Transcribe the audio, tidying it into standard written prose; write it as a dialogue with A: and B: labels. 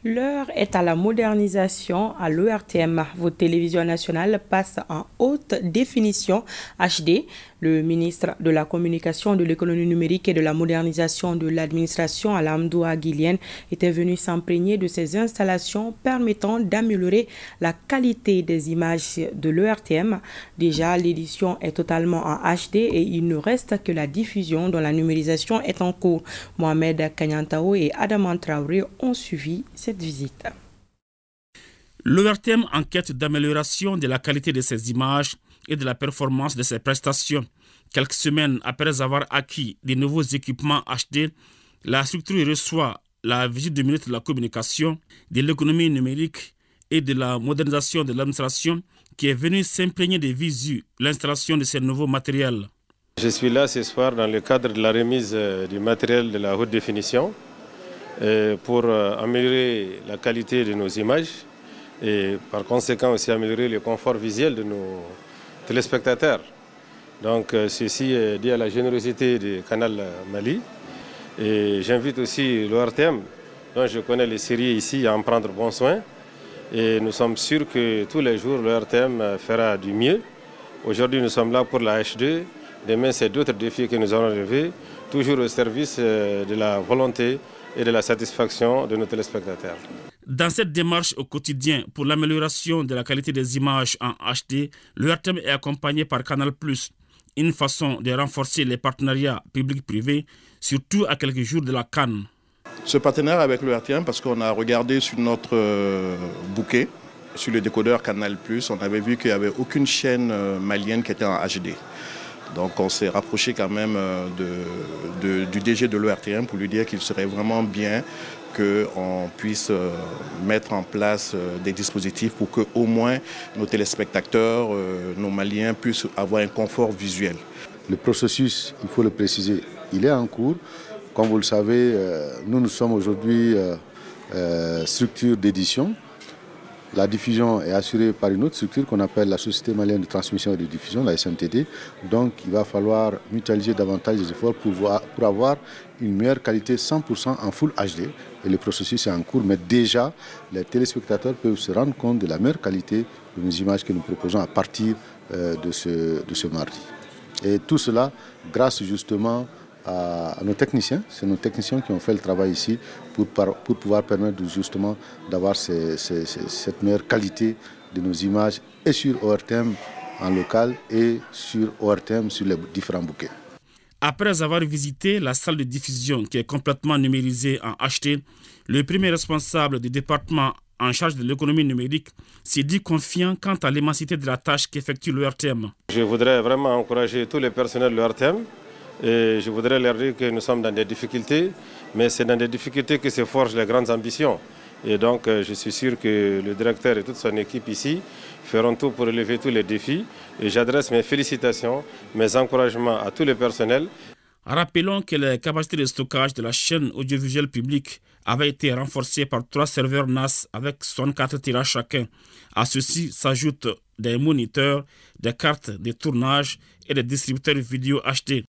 A: L'heure est à la modernisation à l'ORTM. Votre télévision nationale passe en haute définition HD. Le ministre de la Communication, de l'économie numérique et de la modernisation de l'administration, Alamdou Aguilien, était venu s'imprégner de ces installations permettant d'améliorer la qualité des images de l'ORTM. Déjà, l'édition est totalement en HD et il ne reste que la diffusion dont la numérisation est en cours. Mohamed Kanyantao et Adaman Traoré ont suivi cette visite.
B: L'ORTM en quête d'amélioration de la qualité de ses images et de la performance de ses prestations. Quelques semaines après avoir acquis de nouveaux équipements HD, la structure reçoit la visite du ministre de la Communication, de l'économie numérique et de la modernisation de l'administration qui est venu s'imprégner de visu l'installation de ces nouveaux matériels.
C: Je suis là ce soir dans le cadre de la remise du matériel de la haute définition pour améliorer la qualité de nos images et par conséquent aussi améliorer le confort visuel de nos téléspectateurs. Donc ceci est dû à la générosité du Canal Mali et j'invite aussi l'ORTM dont je connais les séries ici à en prendre bon soin et nous sommes sûrs que tous les jours l'ORTM fera du mieux. Aujourd'hui nous sommes là pour la H2, demain c'est d'autres défis que nous allons relever, toujours au service de la volonté et de la satisfaction de nos téléspectateurs.
B: Dans cette démarche au quotidien pour l'amélioration de la qualité des images en HD, l'ORTM est accompagné par Canal+, une façon de renforcer les partenariats publics-privés, surtout à quelques jours de la CAN.
D: Ce partenariat avec l'ORTM, parce qu'on a regardé sur notre bouquet, sur le décodeur Canal+, on avait vu qu'il n'y avait aucune chaîne malienne qui était en HD. Donc on s'est rapproché quand même du DG de l'ORTM pour lui dire qu'il serait vraiment bien qu'on puisse mettre en place des dispositifs pour qu'au moins nos téléspectateurs, nos Maliens puissent avoir un confort visuel.
E: Le processus, il faut le préciser, il est en cours. Comme vous le savez, nous sommes aujourd'hui structure d'édition. La diffusion est assurée par une autre structure qu'on appelle la Société malienne de transmission et de diffusion, la SMTD. Donc il va falloir mutualiser davantage les efforts pour avoir une meilleure qualité 100% en Full HD. Et le processus est en cours, mais déjà les téléspectateurs peuvent se rendre compte de la meilleure qualité de nos images que nous proposons à partir de ce mardi. Et tout cela grâce justement à nos techniciens. C'est nos techniciens qui ont fait le travail ici pour pouvoir permettre justement d'avoir cette meilleure qualité de nos images et sur ORTM en local et sur ORTM sur les différents bouquets.
B: Après avoir visité la salle de diffusion qui est complètement numérisée en HD, le premier responsable du département en charge de l'économie numérique s'est dit confiant quant à l'immensité de la tâche qu'effectue l'ORTM.
C: Je voudrais vraiment encourager tous les personnels de l'ORTM. Et je voudrais leur dire que nous sommes dans des difficultés, mais c'est dans des difficultés que se forgent les grandes ambitions. Et donc je suis sûr que le directeur et toute son équipe ici feront tout pour relever tous les défis. Et j'adresse mes félicitations, mes encouragements à tous les personnels.
B: Rappelons que les capacités de stockage de la chaîne audiovisuelle publique avaient été renforcées par 3 serveurs NAS avec 64 tirages chacun. À ceci s'ajoutent des moniteurs, des cartes de tournage et des distributeurs vidéo HD.